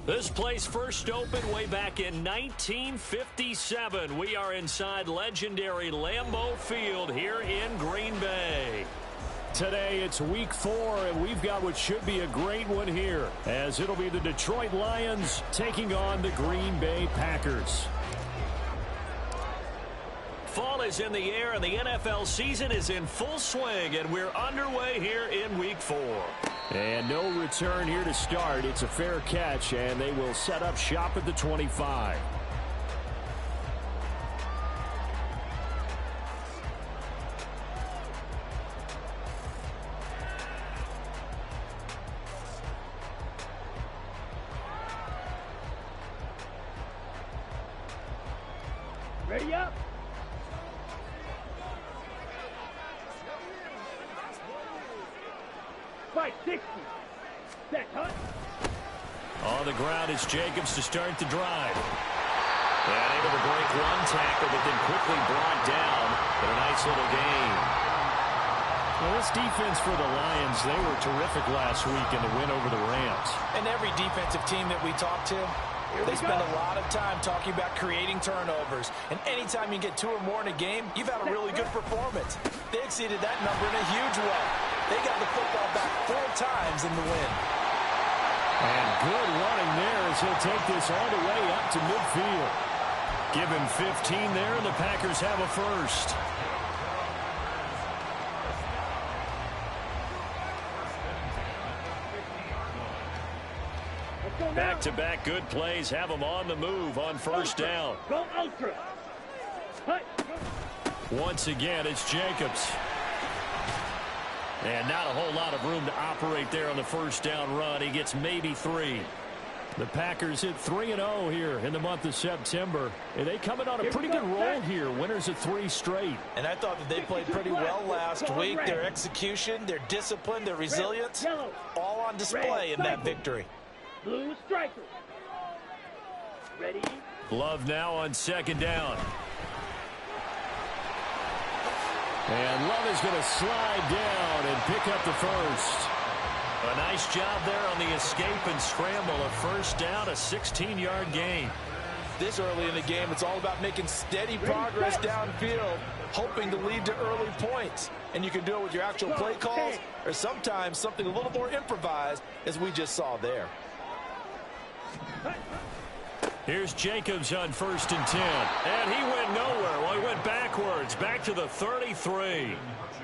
This place first opened way back in 1957. We are inside legendary Lambeau Field here in Green Bay. Today it's week 4, and we've got what should be a great one here, as it'll be the Detroit Lions taking on the Green Bay Packers. Fall is in the air, and the NFL season is in full swing, and we're underway here in week 4. And no return here to start. It's a fair catch, and they will set up shop at the 25. Ready up. Fight 60. Set, huh? On the ground is Jacobs to start the drive. And able to break one tackle, but then quickly brought down. But a nice little gain. Well, this defense for the Lions, they were terrific last week in the win over the Rams. And every defensive team that we talk to, they spend a lot of time talking about creating turnovers. And anytime you get 2 or more in a game, you've had a really good performance. They exceeded that number in a huge way. They got the football back 4 times in the win. And good running there as he'll take this all the way up to midfield. Give him 15 there, and the Packers have a first. Back-to-back good plays have them on the move on first down. Go ultra. Once again, it's Jacobs. And not a whole lot of room to operate there on the first down run. He gets maybe 3. The Packers hit 3-0 here in the month of September. And they coming on a pretty good roll here. Winners of 3 straight. And I thought that they played pretty well last week. Their execution, their discipline, their resilience, all on display in that victory. Blue striker. Ready? Love now on second down. And Love is going to slide down and pick up the first. A nice job there on the escape and scramble. A first down, a 16-yard gain. This early in the game, it's all about making steady progress downfield, hoping to lead to early points. And you can do it with your actual play calls, or sometimes something a little more improvised, as we just saw there. Here's Jacobs on first and 10. And he went nowhere. Well, he went backwards. Back to the 33.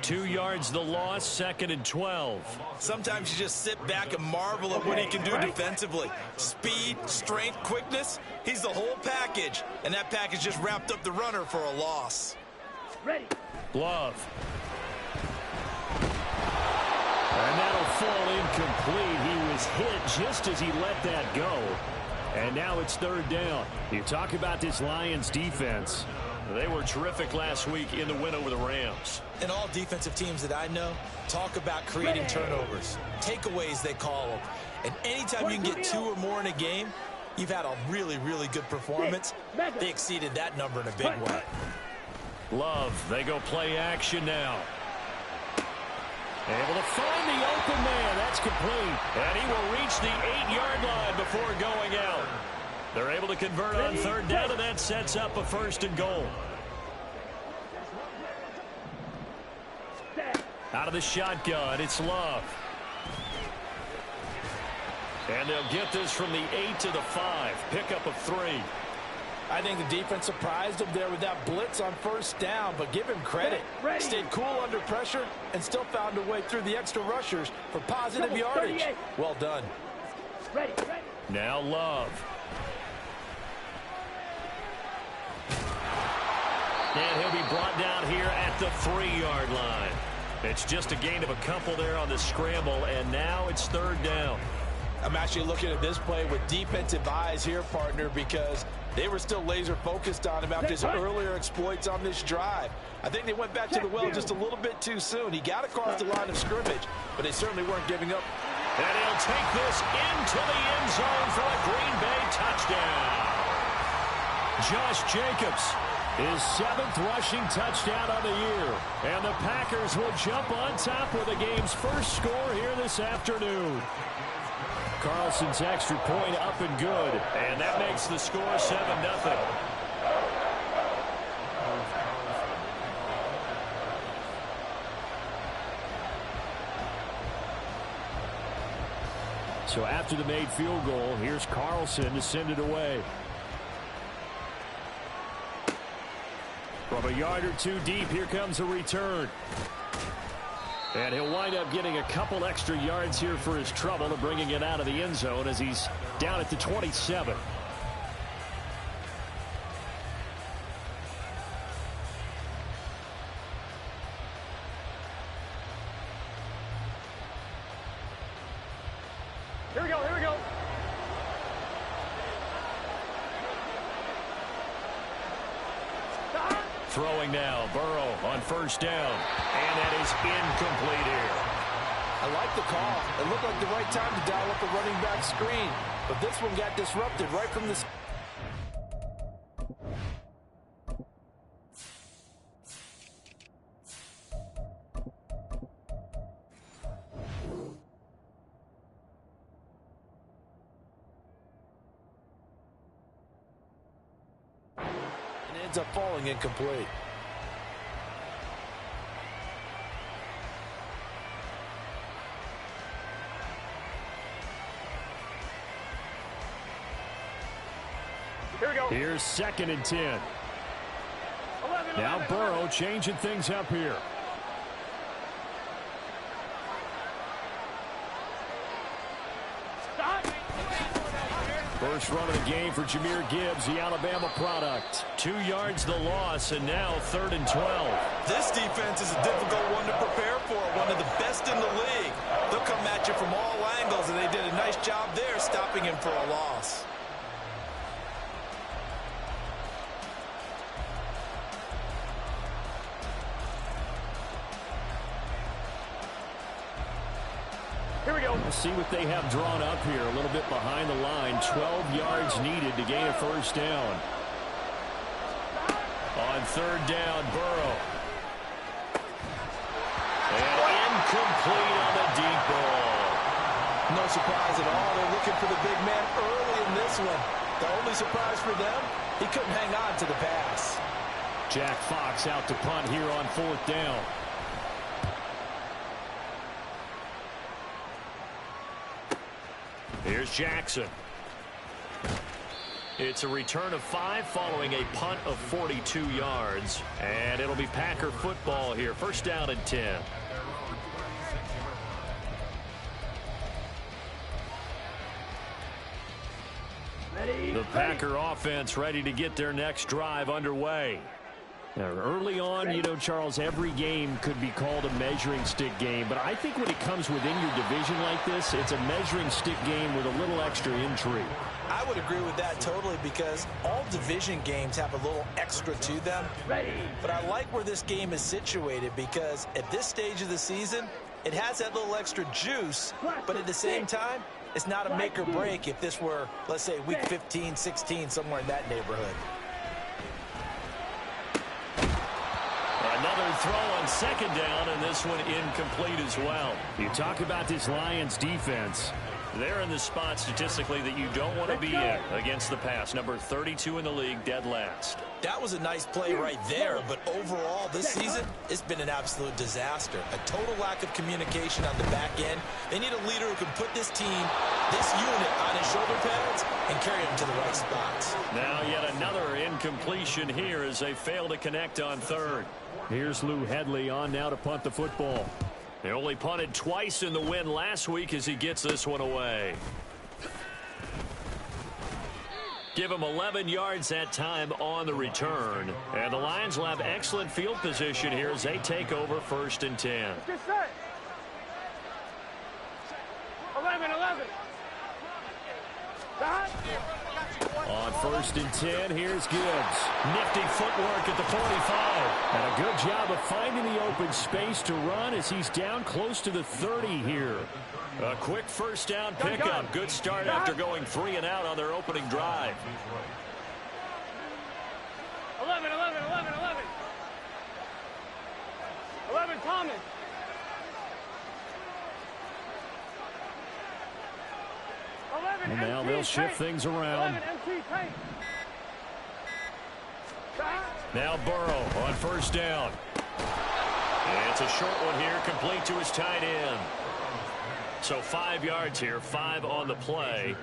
2 yards the loss, second and 12. Sometimes you just sit back and marvel at what he can do defensively. Speed, strength, quickness. He's the whole package. And that package just wrapped up the runner for a loss. Ready. Love. And that'll fall incomplete. He was hit just as he let that go. And now it's third down. You talk about this Lions defense. They were terrific last week in the win over the Rams. And all defensive teams that I know talk about creating turnovers. Takeaways, they call them. And anytime you can get 2 or more in a game, you've had a really, really good performance. They exceeded that number in a big way. Love, they go play action now. Able to find the open man. That's complete. And he will reach the 8-yard line before going out. They're able to convert on third down, and that sets up a first and goal. Out of the shotgun, it's Love. And they'll get this from the 8 to the 5. Pickup of 3. I think the defense surprised him there with that blitz on first down, but give him credit. Stayed cool under pressure and still found a way through the extra rushers for positive yardage. Well done. Now Love. And he'll be brought down here at the 3-yard line. It's just a gain of a couple there on the scramble, and now it's third down. I'm actually looking at this play with defensive eyes here, partner, because they were still laser focused on him after his earlier exploits on this drive. I think they went back to the well just a little bit too soon. He got across the line of scrimmage, but they certainly weren't giving up. And he'll take this into the end zone for a Green Bay touchdown. Josh Jacobs, his 7th rushing touchdown on the year. And the Packers will jump on top with the game's first score here this afternoon. Carlson's extra point up and good. And that makes the score 7-0. So after the made field goal, here's Carlson to send it away. From a yard or two deep, here comes a return. And he'll wind up getting a couple extra yards here for his trouble to bringing it out of the end zone as he's down at the 27. Here we go, here we go. Throwing now, Burrow on first down. And that is incomplete here. I like the call. It looked like the right time to dial up a running back screen. But this one got disrupted right from the... and ends up falling incomplete. Here we go. Here's 2nd and 10. 11, Now 11, Burrow 11. changing things up here. Stop. First run of the game for Jahmyr Gibbs, the Alabama product. 2 yards the loss, and now 3rd and 12. This defense is a difficult one to prepare for, one of the best in the league. They'll come at you from all angles, and they did a nice job there stopping him for a loss. Here we go. Let's see what they have drawn up here. A little bit behind the line. 12 yards needed to gain a first down. On 3rd down, Burrow. And incomplete on the deep ball. No surprise at all. They're looking for the big man early in this one. The only surprise for them, he couldn't hang on to the pass. Jack Fox out to punt here on 4th down. Here's Jackson. It's a return of 5 following a punt of 42 yards. And it'll be Packer football here. First down and 10. Ready. The Packer offense ready to get their next drive underway. Now, early on, you know, Charles, every game could be called a measuring stick game. But I think when it comes within your division like this, it's a measuring stick game with a little extra intrigue. I would agree with that totally because all division games have a little extra to them. Ready. But I like where this game is situated because at this stage of the season, it has that little extra juice. But at the same time, it's not a make or break if this were, let's say, week 15, 16, somewhere in that neighborhood. Another throw on 2nd down, and this one incomplete as well. You talk about this Lions defense. They're in the spot statistically that you don't want to be in against the pass. Number 32 in the league, dead last. That was a nice play right there, but overall this season, it's been an absolute disaster. A total lack of communication on the back end. They need a leader who can put this team, this unit on his shoulder pads and carry them to the right spots. Now yet another incompletion here as they fail to connect on 3rd. Here's Lou Hedley on now to punt the football. They only punted twice in the win last week as he gets this one away. Give him 11 yards that time on the return. And the Lions will have excellent field position here as they take over 1st and 10. Get set. 11, 11. Stop. On 1st and 10, here's Gibbs. Nifty footwork at the 45. And a good job of finding the open space to run as he's down close to the 30 here. A quick first down pickup. Good start after going 3 and out on their opening drive. 11, 11, 11, 11. 11, Thomas. And now they'll shift things around. Now Burrow on first down. And it's a short one here, complete to his tight end. So 5 yards here, 5 on the play.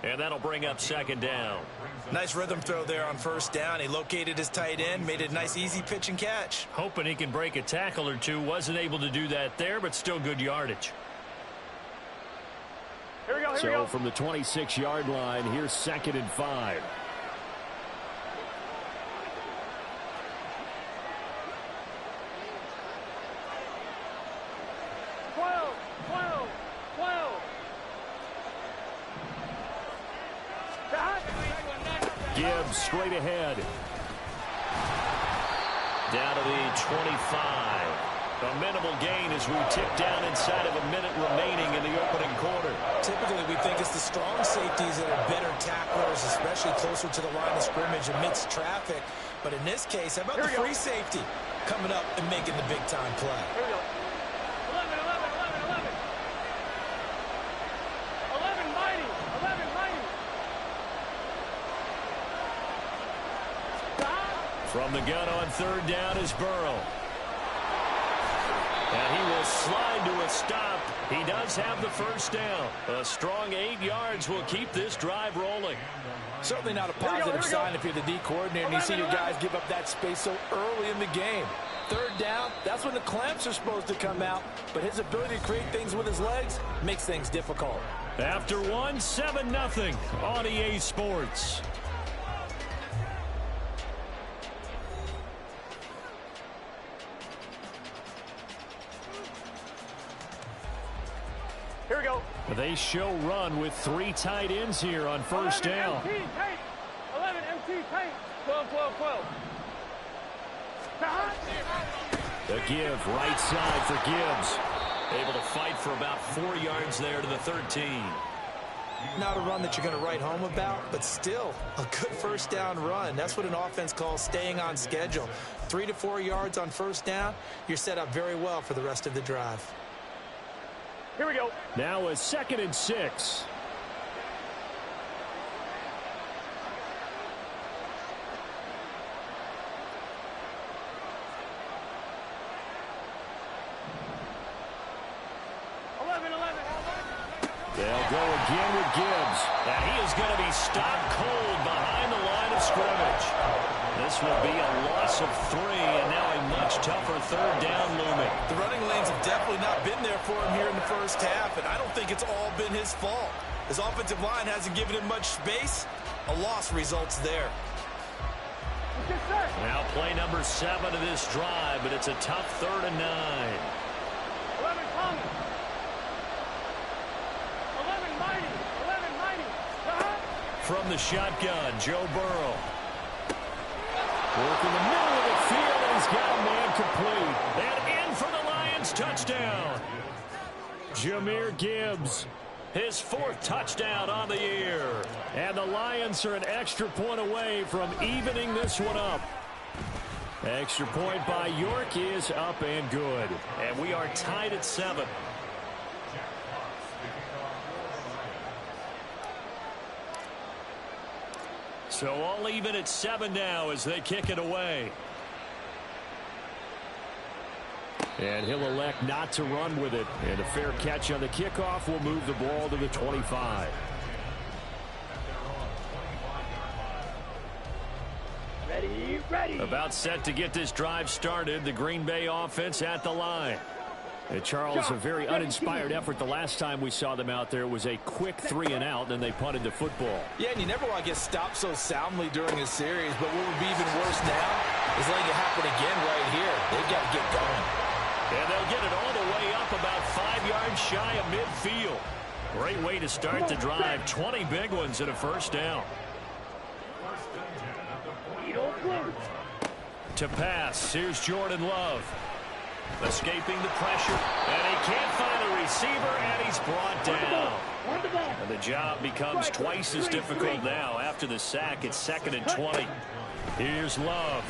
And that'll bring up second down. Nice rhythm throw there on first down. He located his tight end, made it a nice easy pitch and catch. Hoping he can break a tackle or two. Wasn't able to do that there, but still good yardage. Here we go, So from the 26-yard line, here's 2nd and 5. Gibbs straight ahead. Down to the 25. A minimal gain as we tick down inside of a minute remaining in the opening quarter. Typically, we think it's the strong safeties that are better tacklers, especially closer to the line of scrimmage amidst traffic. But in this case, how about the free safety coming up and making the big-time play? Here we go. 11, 11, 11, 11. 11 mighty. 11 mighty. From the gun on third down is Burrow. And he will slide to a stop. He does have the first down. A strong 8 yards will keep this drive rolling. Certainly not a positive sign if you're the D coordinator and you see your guys give up that space so early in the game. Third down, that's when the clamps are supposed to come out. But his ability to create things with his legs makes things difficult. After one, 7-0 on EA Sports. Here we go. They show run with 3 tight ends here on first down. 11 MT tight. 12, 12, 12. The give right side for Gibbs. Able to fight for about 4 yards there to the 13. Not a run that you're going to write home about, but still a good first down run. That's what an offense calls staying on schedule. 3 to 4 yards on first down. You're set up very well for the rest of the drive. Here we go. Now a 2nd and 6. They'll go again with Gibbs. And he is going to be stopped cold behind the line of scrimmage. This will be a loss of 3, and now a much tougher third down looming. The running lanes have definitely not been there for him here in the first half, and I don't think it's all been his fault. His offensive line hasn't given him much space. A loss results there. Now play number 7 of this drive, but it's a tough 3rd and 9. 11 Thomas. 11 mighty. 11 mighty. From the shotgun, Joe Burrow. Work in the middle of the field, and he's got a man complete. And in for the Lions touchdown. Jahmyr Gibbs, his 4th touchdown on the year. And the Lions are an extra point away from evening this one up. Extra point by York is up and good. And we are tied at 7. So all even at 7 now as they kick it away. And he'll elect not to run with it. And a fair catch on the kickoff will move the ball to the 25. Ready. About set to get this drive started. The Green Bay offense at the line. And Charles, a very uninspired effort the last time we saw them out there. It was a quick 3 and out, and they punted the football. Yeah, and you never want to get stopped so soundly during a series, but what would be even worse now is letting it happen again right here. They've got to get going. And they'll get it all the way up about 5 yards shy of midfield. Great way to start the drive. 20 big ones and a first down. To pass, here's Jordan Love. Escaping the pressure, and he can't find a receiver, and he's brought down. And the job becomes twice as difficult now after the sack. It's 2nd and 20. Here's Love.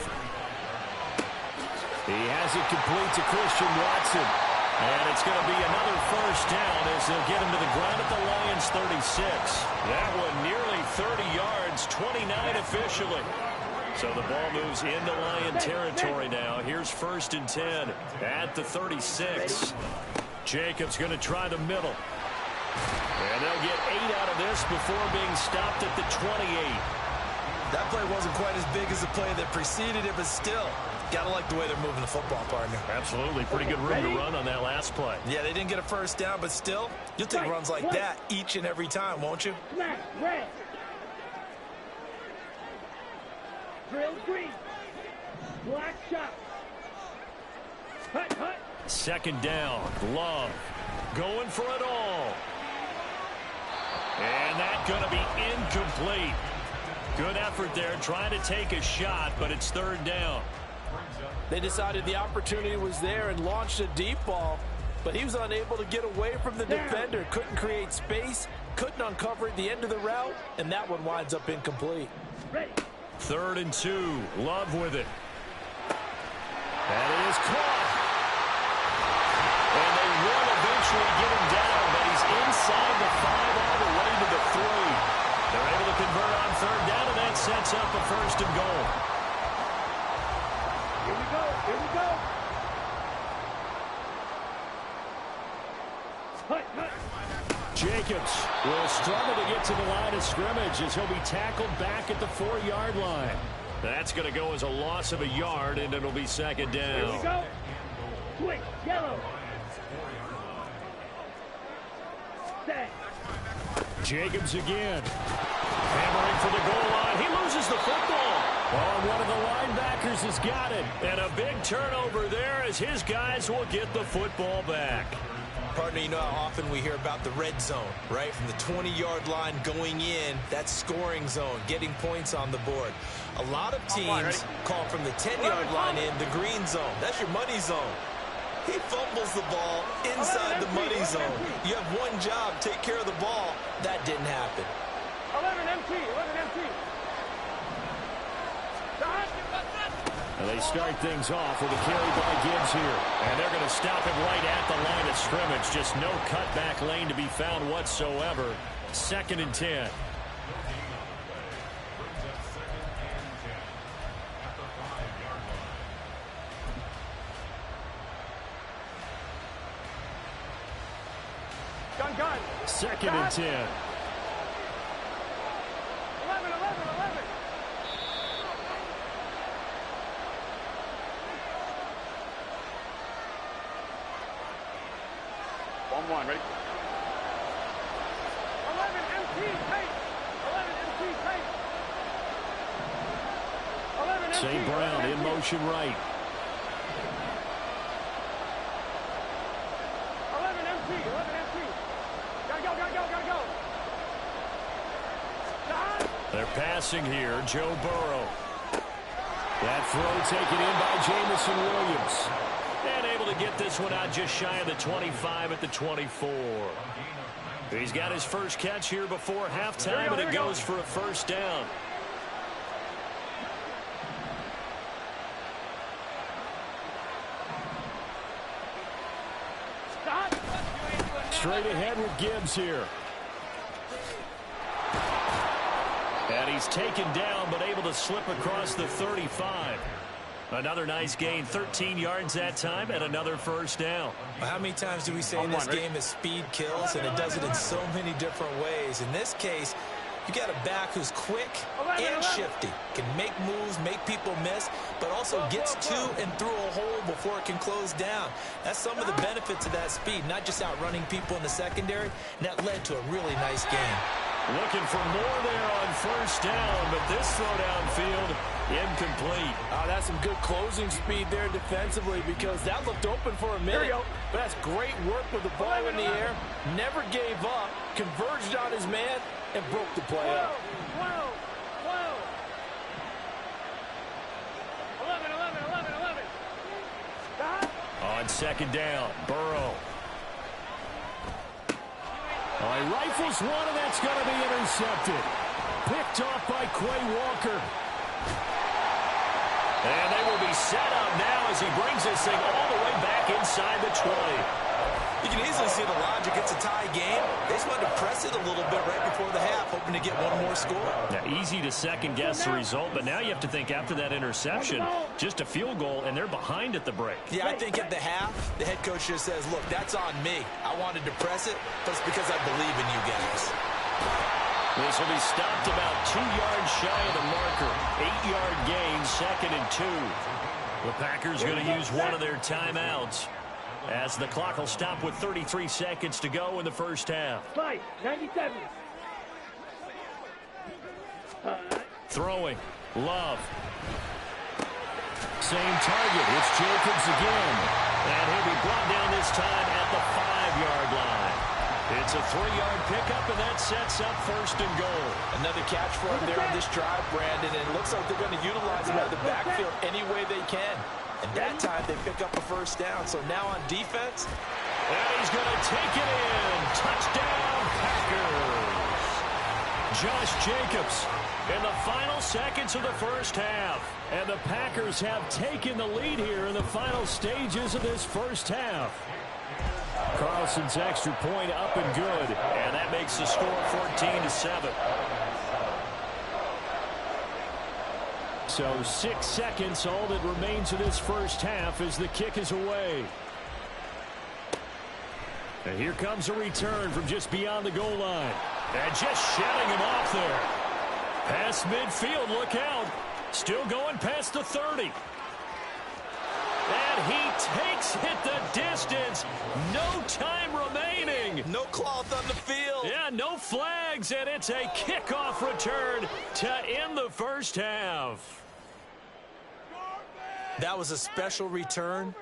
He has it complete to Christian Watson. And it's going to be another first down as they'll get him to the ground at the Lions' 36. That one nearly 30 yards, 29 officially. So the ball moves into Lion territory now. Here's 1st and 10 at the 36. Jacobs going to try the middle. And they'll get 8 out of this before being stopped at the 28. That play wasn't quite as big as the play that preceded it, but still, got to like the way they're moving the football, partner. Absolutely. Pretty good room to run on that last play. Yeah, they didn't get a first down, but still, you'll take runs like that each and every time, won't you? Drill green. Black shot. Hut, hut. 2nd down. Love going for it all. And that's going to be incomplete. Good effort there, trying to take a shot, but it's 3rd down. They decided the opportunity was there and launched a deep ball, but he was unable to get away from the defender. Couldn't create space, couldn't uncover at the end of the route, and that one winds up incomplete. 3rd and 2. Love with it. That is caught. And they will eventually get him down, but he's inside the 5 all the way to the 3. They're able to convert on 3rd down, and that sets up a 1st and goal. Here we go. Here we go. Hut, hut. Jacobs will struggle to get to the line of scrimmage as he'll be tackled back at the 4-yard line. That's going to go as a loss of a yard, and it'll be 2nd down. Here we go. Quick, yellow. Set. Jacobs again. Hammering for the goal line. He loses the football. Oh, one of the linebackers has got it. And a big turnover there as his guys will get the football back. Partner, you know how often we hear about the red zone, right? From the 20-yard line going in, that scoring zone, getting points on the board. A lot of teams call from the 10-yard line in the green zone. That's your money zone. He fumbles the ball inside the money zone. You have one job, take care of the ball. That didn't happen. 11 MT, 11 MT. And they start things off with a carry by Gibbs here. And they're going to stop him right at the line of scrimmage. Just no cutback lane to be found whatsoever. 2nd and 10. Gun. 2nd and 10. 11, 11. 1-1, ready? 11 MT, tight. 11 MT, tight. 11 MT. St. Brown in motion right. 11 MT. Gotta go. They're passing here. Joe Burrow. That throw taken in by Jamison Williams. And able to get this one out just shy of the 25 at the 24. He's got his first catch here before halftime, and it goes for a 1st down. Straight ahead with Gibbs here. And he's taken down, but able to slip across the 35. Another nice gain, 13 yards that time, and another 1st down. Well, how many times do we say in this game that speed kills, and it does it in so many different ways? In this case, you got a back who's quick and shifty, can make moves, make people miss, but also gets to and through a hole before it can close down. That's some of the benefits of that speed, not just outrunning people in the secondary, and that led to a really nice game. Looking for more there on 1st down, but this throw downfield incomplete. Oh, that's some good closing speed there defensively because that looked open for a minute. But that's great work with the ball in the air. Never gave up, converged on his man, and broke the play up. 11. On 2nd down, Burrow. Oh, he rifles one, and that's going to be intercepted. Picked off by Quay Walker. And they will be set up now as he brings this thing all the way back inside the 20. You can easily see the logic. It's a tie game. They just wanted to press it a little bit right before the half, hoping to get one more score. Yeah, easy to second-guess the result, but now you have to think after that interception, just a field goal, and they're behind at the break. Yeah, I think at the half, the head coach just says, look, that's on me. I wanted to press it, but it's because I believe in you guys. This will be stopped about 2 yards shy of the marker. 8-yard gain, 2nd and 2. The Packers going to use one of their timeouts as the clock will stop with 33 seconds to go in the first half. 97. Throwing. Love. Same target. It's Jacobs again. And he'll be brought down this time at the 5-yard line. It's a 3-yard pickup, and that sets up 1st and goal. Another catch for him there on this drive, Brandon, and it looks like they're going to utilize him out of the backfield any way they can. And that time they pick up a 1st down. So now on defense. And he's going to take it in. Touchdown, Packers. Josh Jacobs in the final seconds of the first half. And the Packers have taken the lead here in the final stages of this first half. Carlson's extra point up and good. And that makes the score 14-7. So 6 seconds, all that remains of this first half as the kick is away. And here comes a return from just beyond the goal line. And just shutting him off there. Past midfield, look out. Still going past the 30. And he takes it the distance. No time remaining. No cloth on the field. Yeah, no flags, and it's a kickoff return to end the first half. That was a special return,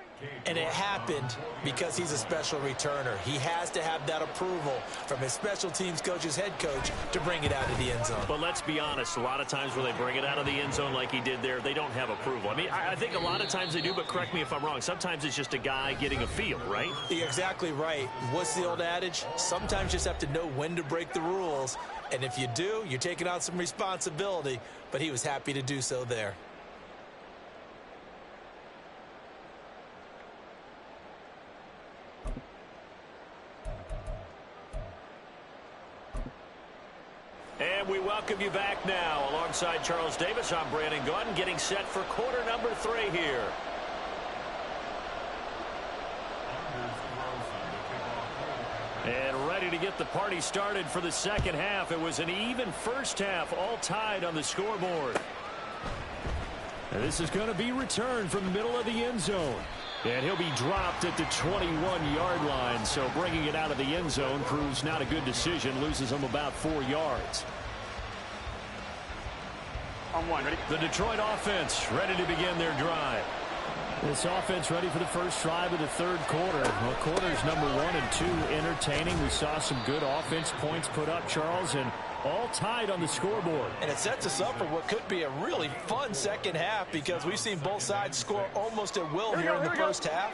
and it happened because he's a special returner. He has to have that approval from his special teams coach's head coach to bring it out of the end zone. But let's be honest, a lot of times when they bring it out of the end zone like he did there, they don't have approval. I mean, I think a lot of times they do, but correct me if I'm wrong. Sometimes it's just a guy getting a feel, right? You're exactly right. What's the old adage? Sometimes you just have to know when to break the rules. And if you do, you're taking on some responsibility. But he was happy to do so there. And we welcome you back now. Alongside Charles Davis, I'm Brandon Gaudin, getting set for quarter number 3 here. And ready to get the party started for the second half. It was an even first half, all tied on the scoreboard. And this is going to be returned from the middle of the end zone. And he'll be dropped at the 21-yard line. So bringing it out of the end zone proves not a good decision. Loses him about 4 yards. On one, ready? The Detroit offense ready to begin their drive. This offense ready for the first drive of the third quarter. Well, quarters number 1 and 2 entertaining. We saw some good offense points put up, Charles, and all tied on the scoreboard. And it sets us up for what could be a really fun second half because we've seen both sides score almost at will here in the first half.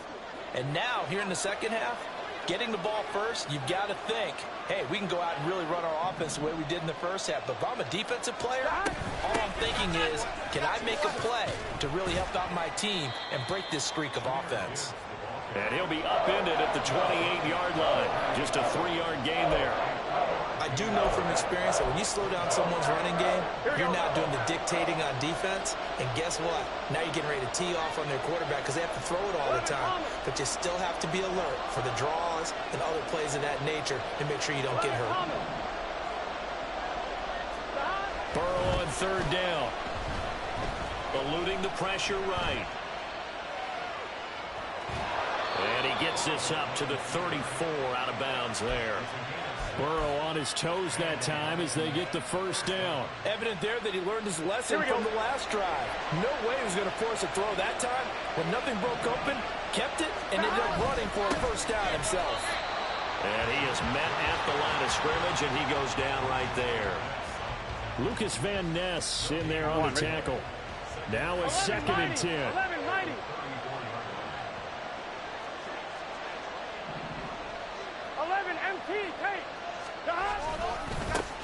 And now, here in the second half, getting the ball first, you've got to think, hey, we can go out and really run our offense the way we did in the first half. But if I'm a defensive player, all I'm thinking is, can I make a play to really help out my team and break this streak of offense? And he'll be upended at the 28-yard line. Just a 3-yard gain there. I do know from experience that when you slow down someone's running game, you're now doing the dictating on defense. And guess what? Now you're getting ready to tee off on their quarterback because they have to throw it all the time. But you still have to be alert for the draws and other plays of that nature to make sure you don't get hurt. Burrow on third down. Eluding the pressure right. And he gets this up to the 34 out of bounds there. Burrow on his toes that time as they get the first down. Evident there that he learned his lesson from the last drive. No way he was going to force a throw that time. When nothing broke open, kept it, and ended up running for a first down himself. And he is met at the line of scrimmage, and he goes down right there. Lucas Van Ness in there on the tackle. Now a 2nd and 10. 11-90.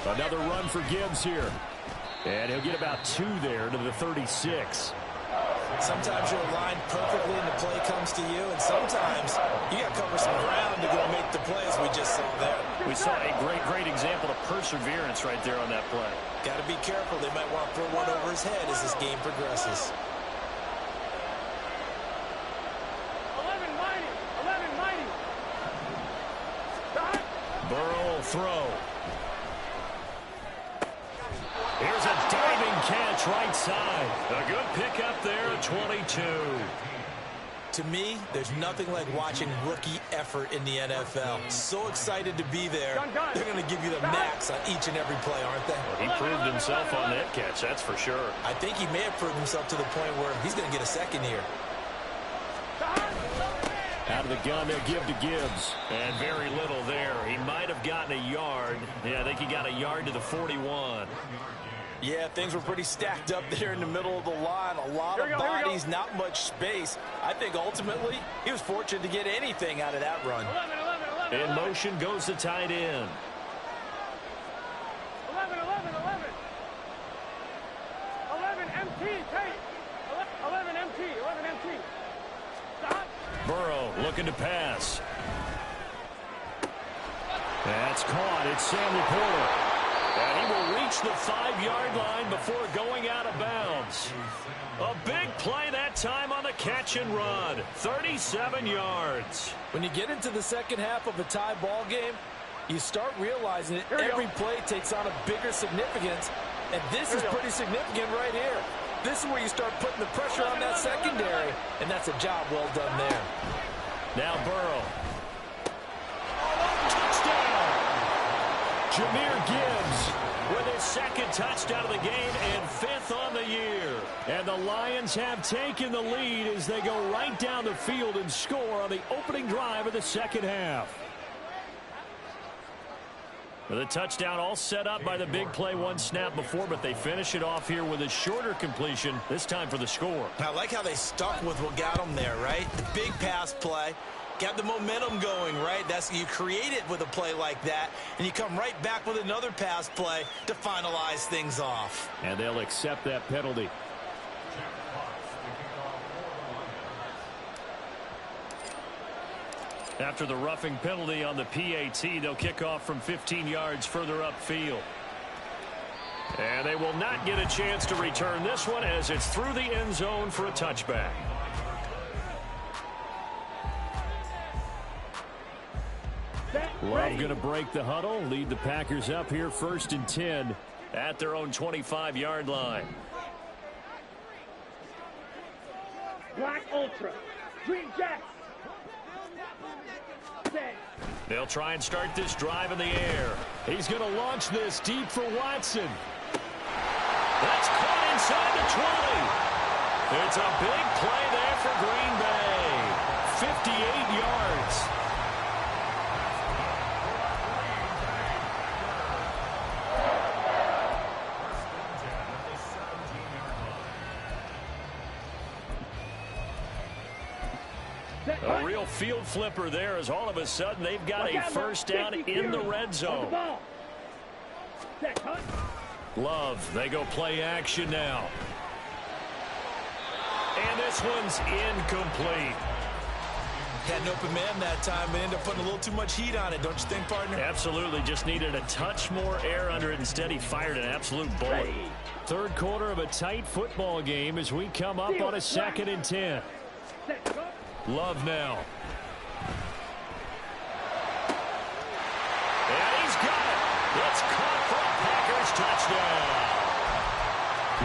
Another run for Gibbs here. And he'll get about 2 there to the 36. Sometimes you're aligned perfectly and the play comes to you, and sometimes you got to cover some ground to go make the play, as we just saw there. We saw a great example of perseverance right there on that play. Got to be careful. They might want to throw one over his head as this game progresses. 11 mighty. Stop. Burrow will throw. Here's a diving catch right side. A good pickup there at 22. To me, there's nothing like watching rookie effort in the NFL. So excited to be there. They're going to give you the max on each and every play, aren't they? Well, he proved himself on that catch, that's for sure. I think he may have proved himself to the point where he's going to get a second here. Out of the gun, they'll give to Gibbs. And very little there. He might have gotten a yard. Yeah, I think he got a yard to the 41. Yeah, things were pretty stacked up there in the middle of the line. A lot of bodies, not much space. I think ultimately he was fortunate to get anything out of that run. 11. In motion goes the tight end. 11 MT, Tate. 11 MT. Stop. Burrow looking to pass. That's caught. It's Sam Laporta. And he will reach the 5-yard line before going out of bounds. A big play that time on the catch and run. 37 yards. When you get into the second half of a tie ball game, you start realizing that every play takes on a bigger significance. And this is pretty significant right here. This is where you start putting the pressure on that secondary. And that's a job well done there. Now Burrow. Touchdown! Jahmyr Gibbs with his second touchdown of the game and 5th on the year. And the Lions have taken the lead as they go right down the field and score on the opening drive of the second half. With a touchdown all set up by the big play one snap before, but they finish it off here with a shorter completion, this time for the score. I like how they stuck with what got them there, right? The big pass play. Got the momentum going, right? That's you create it with a play like that, and you come right back with another pass play to finalize things off. And they'll accept that penalty. After the roughing penalty on the PAT, they'll kick off from 15 yards further upfield. And they will not get a chance to return this one as it's through the end zone for a touchback. Love going to break the huddle, lead the Packers up here 1st and 10 at their own 25-yard line. Black Ultra. Green Jacks. They'll try and start this drive in the air. He's going to launch this deep for Watson. That's caught inside the 20. It's a big play there for Green Bay. 58 yards. A real field flipper there as all of a sudden they've got a first down in the red zone. Love, they go play action now. And this one's incomplete. Had an open man that time, but ended up putting a little too much heat on it, don't you think, partner? Absolutely, just needed a touch more air under it. Instead, he fired an absolute bullet. Third quarter of a tight football game as we come up on a 2nd and 10. Love now. And he's got it. It's caught for a Packers touchdown.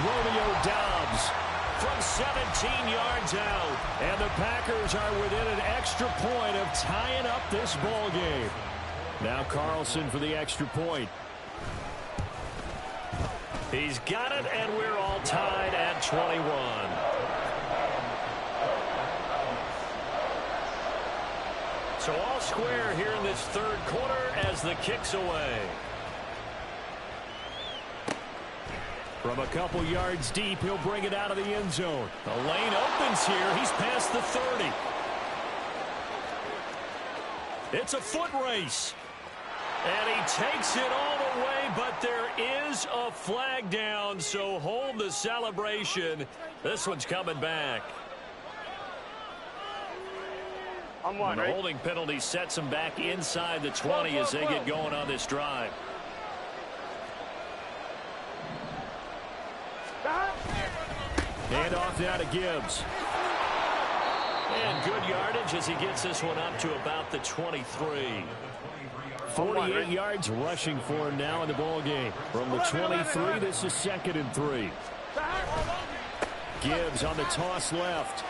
Romeo Doubs from 17 yards out. And the Packers are within an extra point of tying up this ball game. Now Carlson for the extra point. He's got it, and we're all tied at 21. So all square here in this third quarter as the kick's away. From a couple yards deep, he'll bring it out of the end zone. The lane opens here. He's past the 30. It's a foot race. And he takes it all the way, but there is a flag down, so hold the celebration. This one's coming back. And the holding penalty sets them back inside the 20 as they get going on this drive. Hand off now to Gibbs. And good yardage as he gets this one up to about the 23. 48 yards rushing for him now in the ball game. From the 23, this is 2nd and 3. Gibbs on the toss left.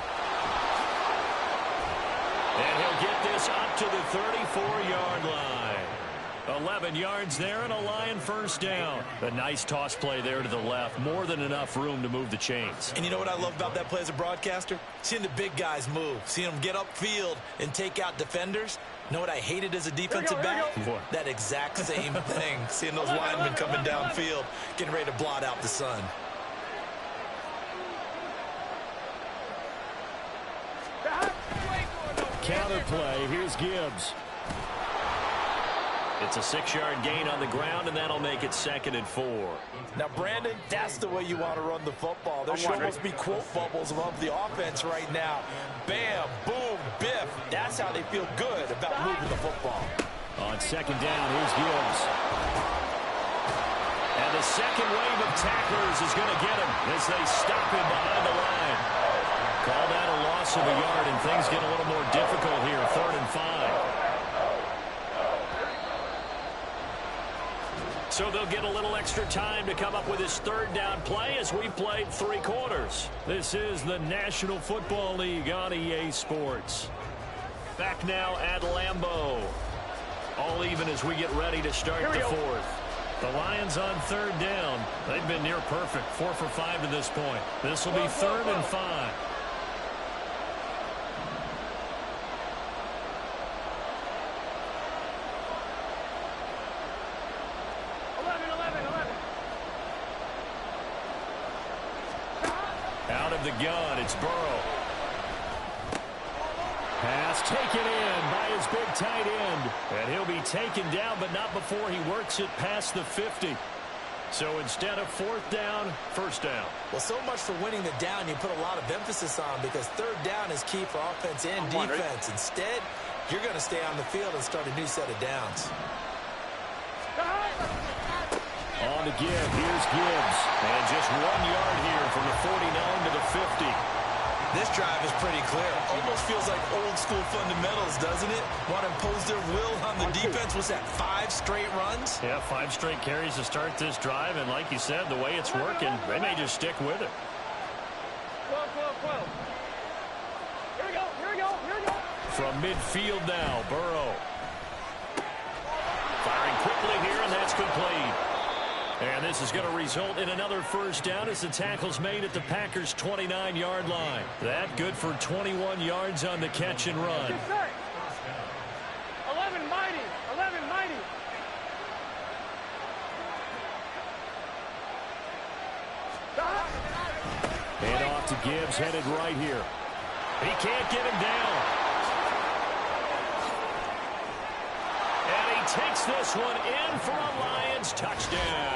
And he'll get this up to the 34-yard line. 11 yards there and a Lion first down. A nice toss play there to the left. More than enough room to move the chains. And you know what I love about that play as a broadcaster? Seeing the big guys move. Seeing them get upfield and take out defenders. You know what I hated as a defensive back? That exact same thing. Seeing those linemen coming downfield, getting ready to blot out the sun. Counter play. Here's Gibbs. It's a 6-yard gain on the ground, and that'll make it 2nd and 4. Now, Brandon, that's the way you want to run the football. There should almost be quote bubbles above the offense right now. Bam, boom, biff. That's how they feel good about moving the football. On 2nd down, here's Gibbs. And the second wave of tacklers is going to get him as they stop him behind the line. Call that a loss of a yard, and things get a little more difficult here. 3rd and 5. So they'll get a little extra time to come up with his 3rd down play as we played 3 quarters. This is the National Football League on EA Sports. Back now at Lambeau. All even as we get ready to start the 4th. The Lions on 3rd down. They've been near perfect. 4 for 5 to this point. This will be 3rd and 5. Out of the gun, it's Burrow. Pass taken in by his big tight end. And he'll be taken down, but not before he works it past the 50. So instead of 4th down, 1st down. Well, so much for winning the down you put a lot of emphasis on because 3rd down is key for offense and defense. Instead, you're going to stay on the field and start a new set of downs. On to Gibbs. Here's Gibbs. And just 1 yard here from the 49 to the 50. This drive is pretty clear. Almost feels like old school fundamentals, doesn't it? Want to impose their will on the defense. Was that 5 straight runs? Yeah, 5 straight carries to start this drive. And like you said, the way it's working, they may just stick with it. 12. Here we go. From midfield now, Burrow. Firing quickly here, and that's complete. And this is going to result in another 1st down as the tackle's made at the Packers' 29-yard line. That good for 21 yards on the catch and run. 11 mighty. Hand off to Gibbs, headed right here. He can't get him down. And he takes this one in for a Lions touchdown.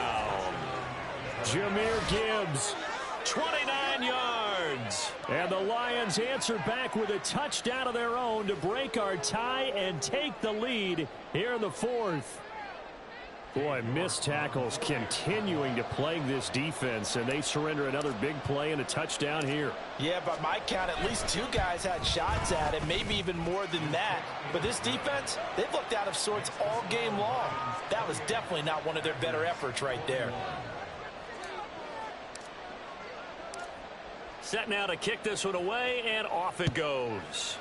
Jahmyr Gibbs, 29 yards. And the Lions answer back with a touchdown of their own to break our tie and take the lead here in the 4th. Boy, missed tackles continuing to plague this defense, and they surrender another big play and a touchdown here. Yeah, by my count, at least 2 guys had shots at it, maybe even more than that. But this defense, they've looked out of sorts all game long. That was definitely not one of their better efforts right there. Set now to kick this one away, and off it goes.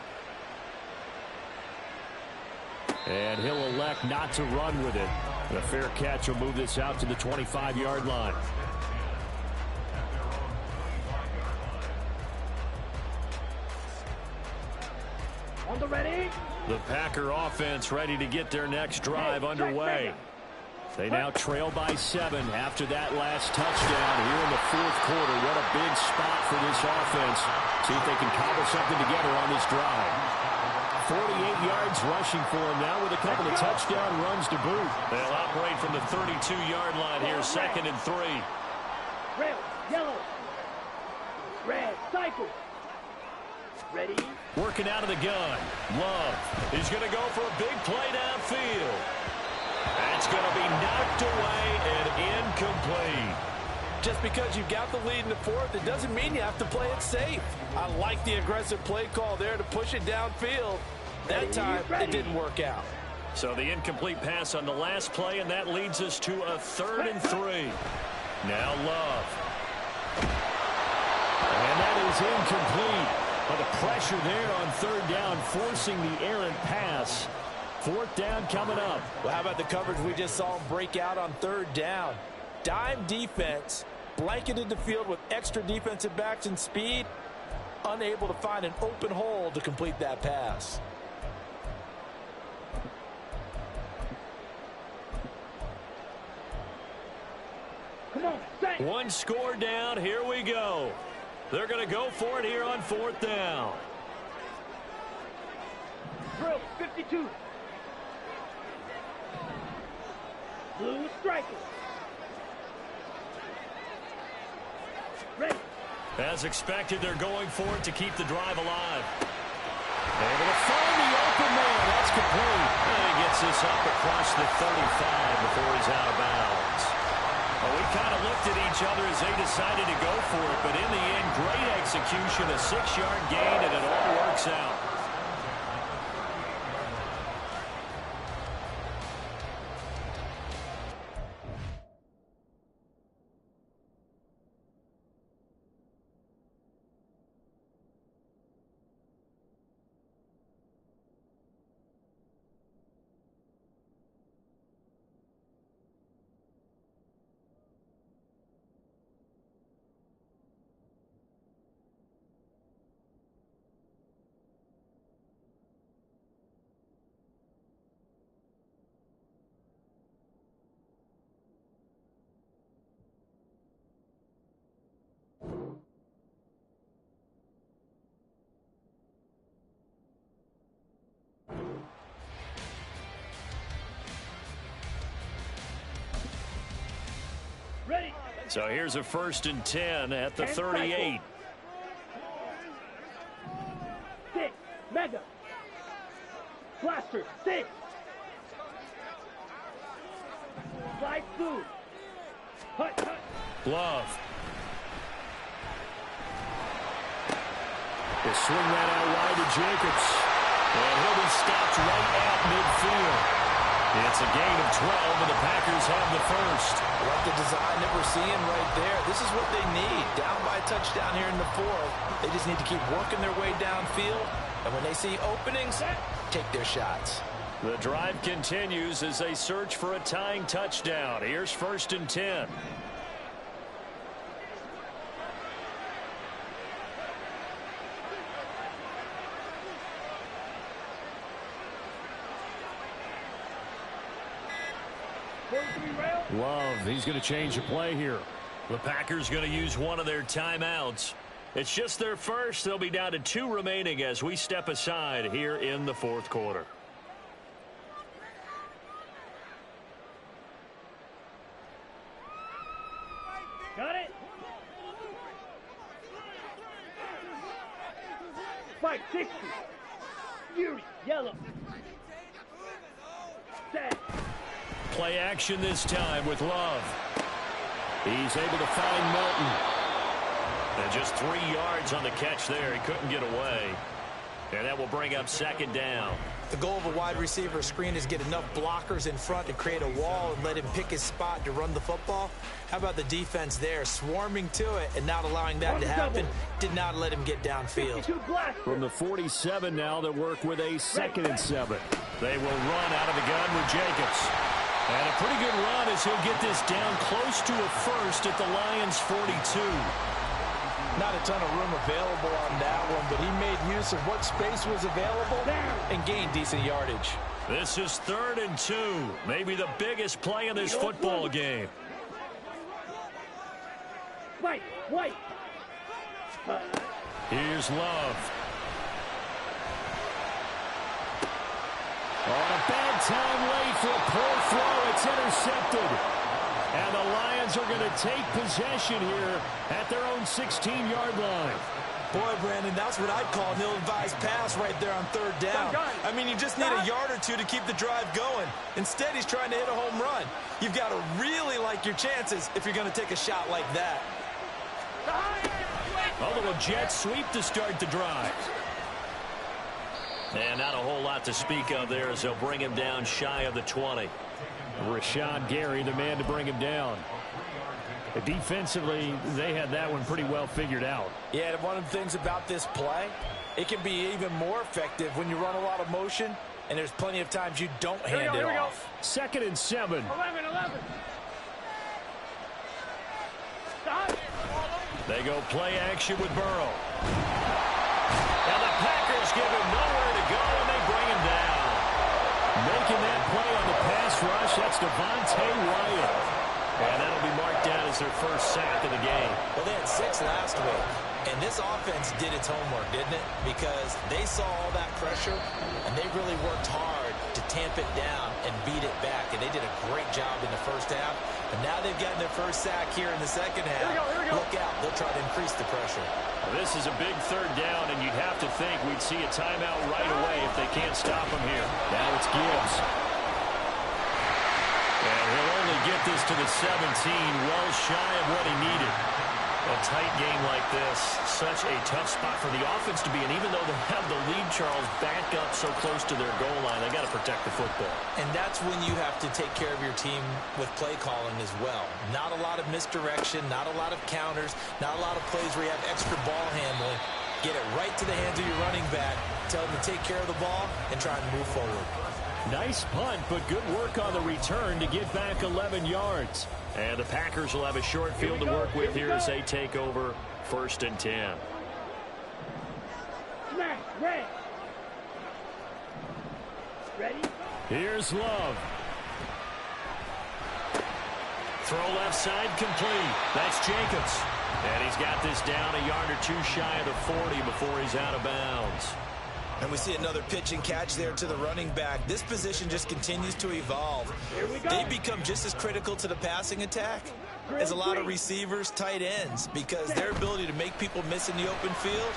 And he'll elect not to run with it. And a fair catch will move this out to the 25-yard line. On the ready. The Packer offense ready to get their next drive underway. They now trail by 7 after that last touchdown here in the 4th quarter. What a big spot for this offense. See if they can cobble something together on this drive. 48 yards rushing for him now with a couple of touchdown runs to boot. They'll operate from the 32-yard line here, 2nd and 3. Red, yellow, red, cycle. Ready? Working out of the gun. Love. He's going to go for a big play downfield. That's going to be knocked away and incomplete. Just because you've got the lead in the 4th, it doesn't mean you have to play it safe. I like the aggressive play call there to push it downfield. That time, it didn't work out. So the incomplete pass on the last play, and that leads us to a 3rd and 3. Now Love. And that is incomplete. But the pressure there on 3rd down, forcing the errant pass. 4th down coming up. Well, how about the coverage we just saw him break out on 3rd down? Dime defense, blanketed the field with extra defensive backs and speed, unable to find an open hole to complete that pass. Come on, set. One score down. Here we go. They're going to go for it here on 4th down. Drill, 52. Blue striker. Ready. As expected, they're going for it to keep the drive alive. Able to find the open man. That's complete. And he gets this up across the 35 before he's out of bounds. Well, we kind of looked at each other as they decided to go for it, but in the end, great execution, a 6-yard gain, and it all works out. Ready. So here's a 1st and 10 at the 38. Six. Mega. Blaster. 6. Slide through. Hut, hut. Love. They swing that out wide to Jacobs. And he'll be stopped right at midfield. It's a gain of 12, and the Packers have the 1st. Like the design that we're seeing right there. This is what they need. Down by a touchdown here in the 4th. They just need to keep working their way downfield. And when they see openings, take their shots. The drive continues as they search for a tying touchdown. Here's 1st and 10. Love, he's going to change the play here. The Packers going to use one of their timeouts. It's just their 1st. They'll be down to 2 remaining as we step aside here in the 4th quarter. Got it. Spike 60. Fury. Yellow. Set. Play action this time with Love. He's able to find Melton. And just 3 yards on the catch there. He couldn't get away. And that will bring up 2nd down. The goal of a wide receiver screen is get enough blockers in front to create a wall and let him pick his spot to run the football. How about the defense there, swarming to it and not allowing that to happen? Did not let him get downfield. From the 47 now, they'll work with a 2nd and 7. They will run out of the gun with Jacobs. And a pretty good run as he'll get this down close to a 1st at the Lions' 42. Not a ton of room available on that one, but he made use of what space was available and gained decent yardage. This is 3rd and 2. Maybe the biggest play in this football game. White. Here's Love. On a bad time late for a poor throw. It's intercepted. And the Lions are going to take possession here at their own 16-yard line. Boy, Brandon, that's what I'd call an ill-advised pass right there on third down. I mean, you just need a yard or two to keep the drive going. Instead, he's trying to hit a home run. You've got to really like your chances if you're going to take a shot like that. A little jet sweep to start the drive. And not a whole lot to speak of there as they'll bring him down shy of the 20. Rashawn Gary, the man to bring him down. Defensively, they had that one pretty well figured out. Yeah, one of the things about this play, it can be even more effective when you run a lot of motion, and there's plenty of times you don't hand it off. 2nd and 7. 11. They go play action with Burrow. And the Packers give him nowhere to go, and they bring him down. Making that play on the pass rush, that's Devontae Wyatt. And that'll be marked down as their first sack of the game. Well, they had 6 last week, and this offense did its homework, didn't it? Because they saw all that pressure, and they really worked hard to tamp it down and beat it back. And they did a great job in the first half. And now they've gotten their first sack here in the second half. Here we go. Look out. They'll try to increase the pressure. Well, this is a big third down, and you'd have to think we'd see a timeout right away if they can't stop him here. Now it's Gibbs. And he'll only get this to the 17, well shy of what he needed. A tight game like this, such a tough spot for the offense to be in. Even though they have the lead, Charles, back up so close to their goal line, they got to protect the football. And that's when you have to take care of your team with play calling as well. Not a lot of misdirection, not a lot of counters, not a lot of plays where you have extra ball handling. Get it right to the hands of your running back, tell them to take care of the ball, and try and move forward. Nice punt, but good work on the return to get back 11 yards. And the Packers will have a short field to work with here as they take over 1st and 10. Ready? Here's Love. Throw left side complete. That's Jacobs. And he's got this down a yard or two shy of the 40 before he's out of bounds. And we see another pitch and catch there to the running back. This position just continues to evolve. They become just as critical to the passing attack as a lot of receivers, tight ends, because their ability to make people miss in the open field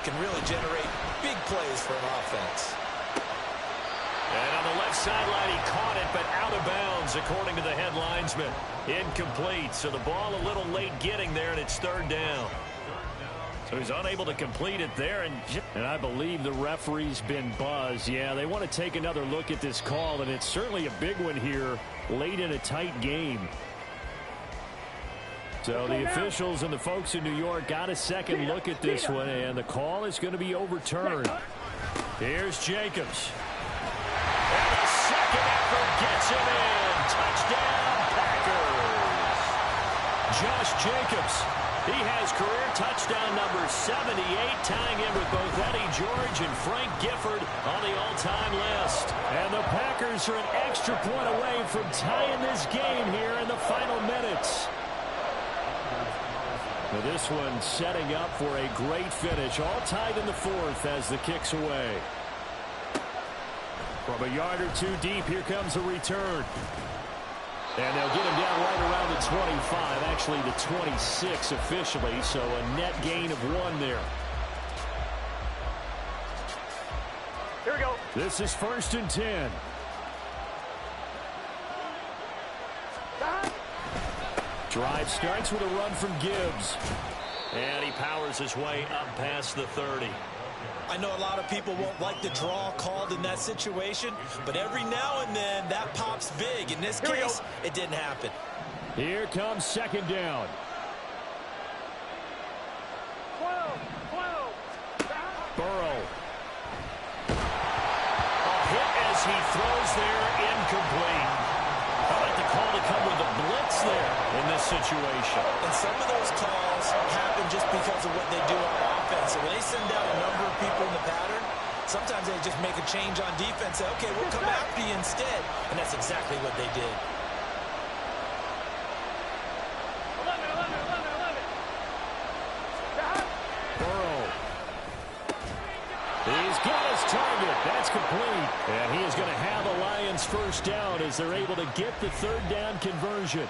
can really generate big plays for an offense. And on the left sideline, he caught it, but out of bounds, according to the head linesman. Incomplete, so the ball a little late getting there, and it's 3rd down. So he's unable to complete it there, and I believe the referee's been buzzed. Yeah, they want to take another look at this call, and it's certainly a big one here late in a tight game. So the officials and the folks in New York got a second look at this one, and the call is going to be overturned. Here's Jacobs. And the second effort gets him in. Touchdown, Packers. Josh Jacobs. He has career touchdown number 78, tying in with both Eddie George and Frank Gifford on the all-time list. And the Packers are an extra point away from tying this game here in the final minutes. Now this one setting up for a great finish, all tied in the 4th as the kick's away. From a yard or two deep, here comes a return. And they'll get him down right around the 25, actually the 26 officially, so a net gain of 1 there. Here we go. This is 1st and 10. Drive starts with a run from Gibbs. And he powers his way up past the 30. I know a lot of people won't like the draw called in that situation, but every now and then that pops big. In this case, it didn't happen. Here comes 2nd down. 12. Burrow. A hit as he throws there, incomplete. How about the call to come with the blitz there in this situation? And some of those calls happen just because of what they do on offense. So when they send out a number of people in the pattern, sometimes they just make a change on defense. Say, okay, we'll come after you instead. And that's exactly what they did. 11. Burrow. He's got his target. it. That's complete. And he is going to have a Lions first down as they're able to get the third down conversion.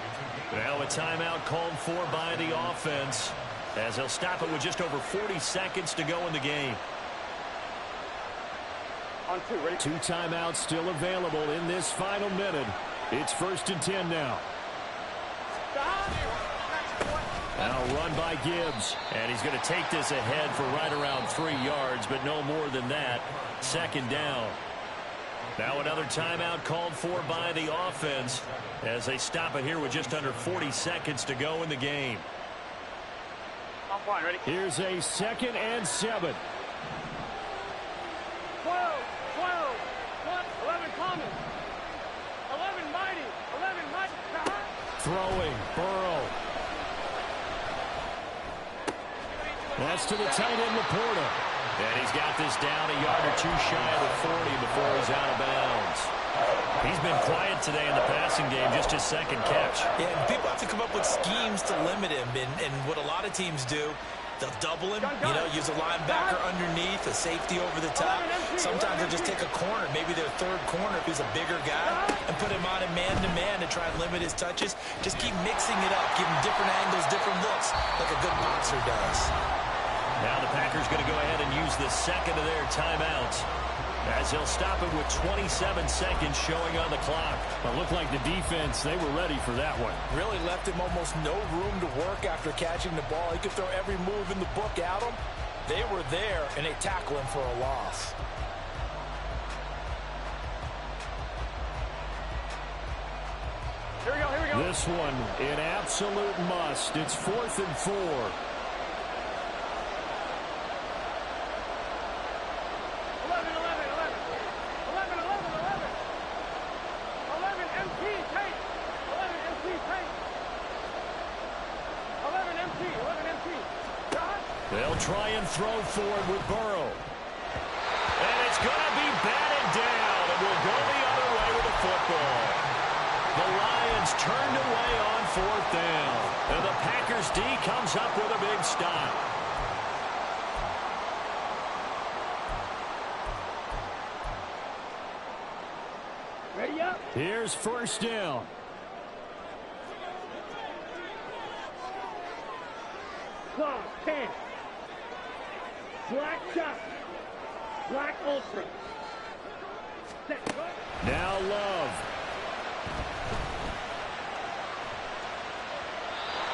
Now a timeout called for by the offense as they'll stop it with just over 40 seconds to go in the game. On two, ready? 2 timeouts still available in this final minute. It's 1st and 10 now. Now run by Gibbs. And he's going to take this ahead for right around 3 yards, but no more than that. 2nd down. Now another timeout called for by the offense as they stop it here with just under 40 seconds to go in the game. I'm fine, ready? Here's a 2nd and 7. 12, 11 common. 11 mighty. 11 mighty. Throwing, Burrow. That's to the tight end, Laporta. And he's got this down a yard or 2 shy of the 40 before he's out of bounds. He's been quiet today in the passing game, just his 2nd catch. Yeah, and people have to come up with schemes to limit him, and what a lot of teams do, they'll double him, use a linebacker underneath, a safety over the top. Sometimes they'll just take a corner, maybe their 3rd corner if he's a bigger guy, and put him on a man-to-man to try and limit his touches. Just keep mixing it up, give him different angles, different looks, like a good boxer does. Now the Packers going to go ahead and use the 2nd of their timeouts as they'll stop it with 27 seconds showing on the clock. It looked like the defense, they were ready for that one. Really left him almost no room to work after catching the ball. He could throw every move in the book at him. They were there, and they tackle him for a loss. Here we go, here we go. This one, an absolute must. It's 4th and 4. 11 MT, take. 11 MT, take. 11 MT, 11 MT. They'll try and throw forward with Burrow. And it's going to be batted down, and we'll go the other way with the football. The Lions turned away on 4th down, and the Packers D comes up with a big stop. Ready up. Here's 1st down. Long, 10. Black shot. Black ultra. Set, go. Now Love.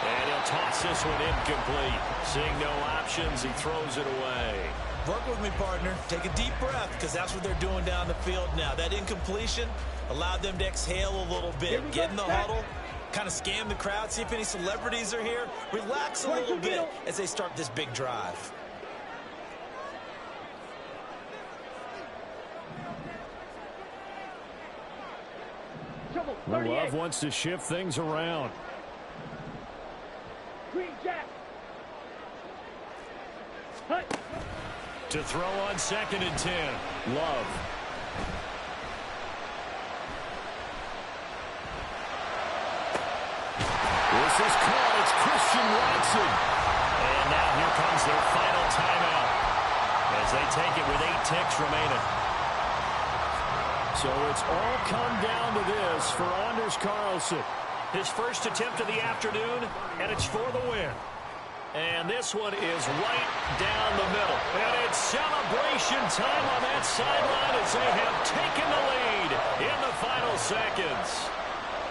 And he'll toss this one incomplete. Seeing no options, he throws it away. Work with me, partner. Take a deep breath, because that's what they're doing down the field now. That incompletion allowed them to exhale a little bit. Get in the huddle, kind of scan the crowd, see if any celebrities are here. Relax a little bit as they start this big drive. Love wants to shift things around. Green Jack. Hut. To throw on 2nd and 10. Love. This is caught. It's Christian Watson. And now here comes their final timeout as they take it with 8 ticks remaining. So it's all come down to this for Anders Carlson. His first attempt of the afternoon, and it's for the win. And this one is right down the middle. And it's celebration time on that sideline as they have taken the lead in the final seconds.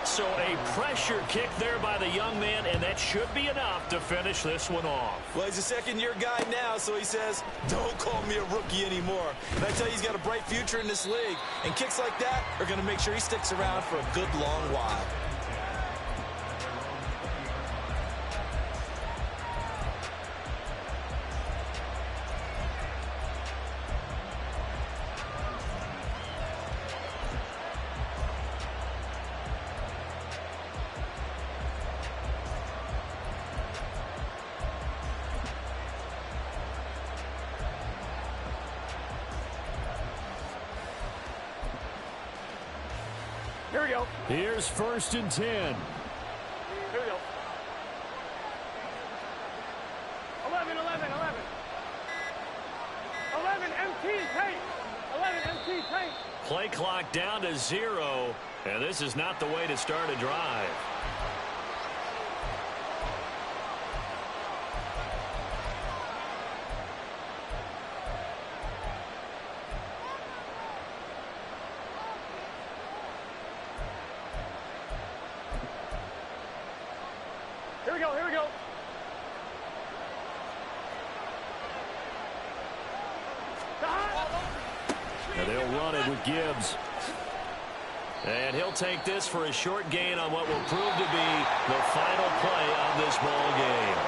So a pressure kick there by the young man, and that should be enough to finish this one off. Well, he's a second-year guy now, so he says, don't call me a rookie anymore. And I tell you, he's got a bright future in this league. And kicks like that are going to make sure he sticks around for a good long while. Here we go. Here's 1st and 10. Here we go. 11, 11, 11. 11 MT, take. 11 MT tank. Play clock down to 0, and this is not the way to start a drive. Here we go, here we go. Now they'll run it with Gibbs. And he'll take this for a short gain on what will prove to be the final play of this ball game.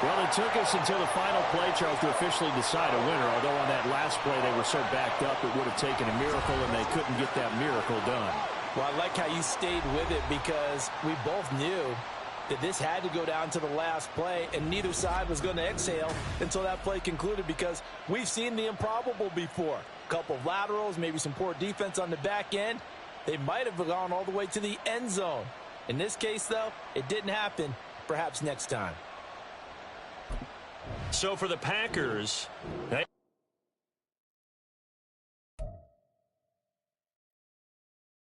Well, it took us until the final play, Charles, to officially decide a winner, although on that last play they were so backed up it would have taken a miracle, and they couldn't get that miracle done. Well, I like how you stayed with it because we both knew that this had to go down to the last play, and neither side was going to exhale until that play concluded because we've seen the improbable before. A couple of laterals, maybe some poor defense on the back end. They might have gone all the way to the end zone. In this case, though, it didn't happen. Perhaps next time. So for the Packers,